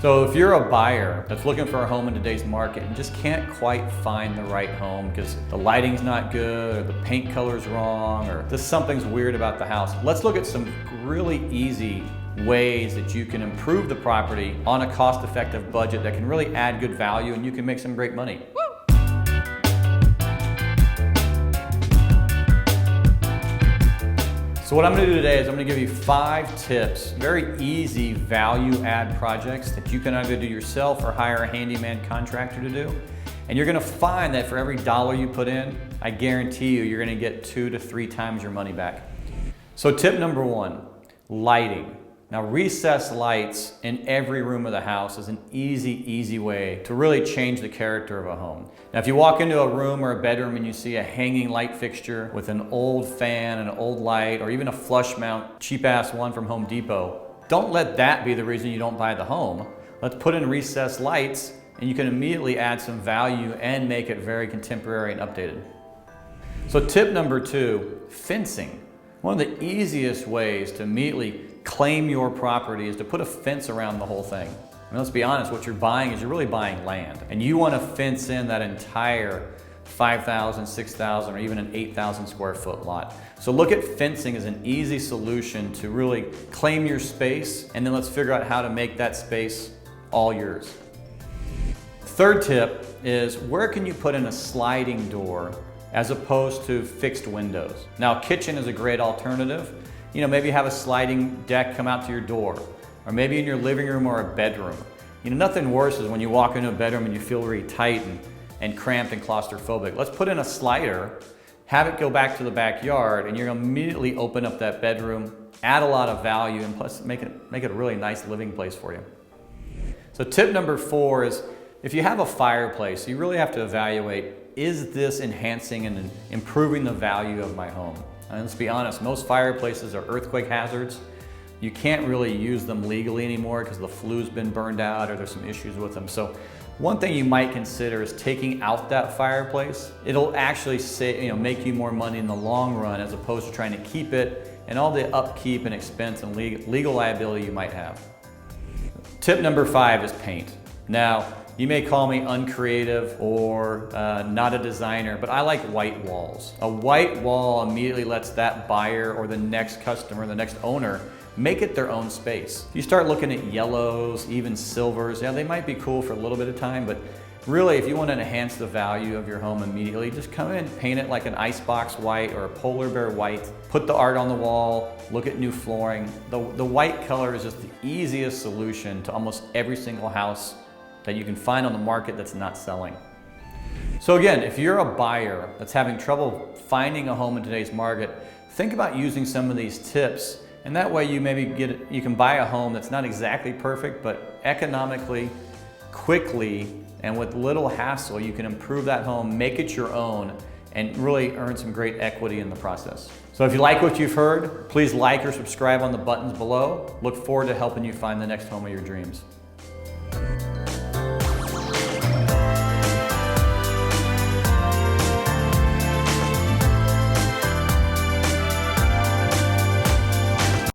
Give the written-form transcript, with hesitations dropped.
So if you're a buyer that's looking for a home in today's market and just can't quite find the right home because the lighting's not good or the paint color's wrong or just something's weird about the house, let's look at some really easy ways that you can improve the property on a cost-effective budget that can really add good value and you can make some great money. So what I'm going to do today is I'm going to give you 5 tips, very easy value add projects that you can either do yourself or hire a handyman contractor to do. And you're going to find that for every dollar you put in, I guarantee you're going to get 2 to 3 times your money back. So tip number 1, lighting. Now recessed lights in every room of the house is an easy way to really change the character of a home. Now if you walk into a room or a bedroom and you see a hanging light fixture with an old fan and an old light or even a flush mount, cheap ass one from Home Depot, don't let that be the reason you don't buy the home. Let's put in recessed lights and you can immediately add some value and make it very contemporary and updated. So tip number 2, fencing. One of the easiest ways to immediately claim your property is to put a fence around the whole thing. I mean, let's be honest, what you're buying is you're really buying land. And you want to fence in that entire 5,000, 6,000, or even an 8,000 square foot lot. So look at fencing as an easy solution to really claim your space, and then let's figure out how to make that space all yours. Third tip is where can you put in a sliding door as opposed to fixed windows? Now, kitchen is a great alternative. You know, maybe have a sliding deck come out to your door, or maybe in your living room or a bedroom. You know, nothing worse is when you walk into a bedroom and you feel really tight and cramped and claustrophobic. Let's put in a slider, have it go back to the backyard, and you're gonna immediately open up that bedroom, add a lot of value, and plus make it a really nice living place for you. So tip number 4 is if you have a fireplace, you really have to evaluate, is this enhancing and improving the value of my home? And let's be honest, most fireplaces are earthquake hazards. You can't really use them legally anymore because the flue's been burned out or there's some issues with them. So one thing you might consider is taking out that fireplace. It'll actually make you more money in the long run as opposed to trying to keep it and all the upkeep and expense and legal liability you might have. Tip number 5 is paint. Now, you may call me uncreative or not a designer, but I like white walls. A white wall immediately lets that buyer or the next customer, the next owner, make it their own space. If you start looking at yellows, even silvers, yeah, they might be cool for a little bit of time, but really if you want to enhance the value of your home immediately, just come in, paint it like an icebox white or a polar bear white, put the art on the wall, look at new flooring. The white color is just the easiest solution to almost every single house that you can find on the market that's not selling. So again, if you're a buyer that's having trouble finding a home in today's market, think about using some of these tips, and that way you can buy a home that's not exactly perfect, but economically, quickly, and with little hassle, you can improve that home, make it your own, and really earn some great equity in the process. So if you like what you've heard, please like or subscribe on the buttons below. Look forward to helping you find the next home of your dreams.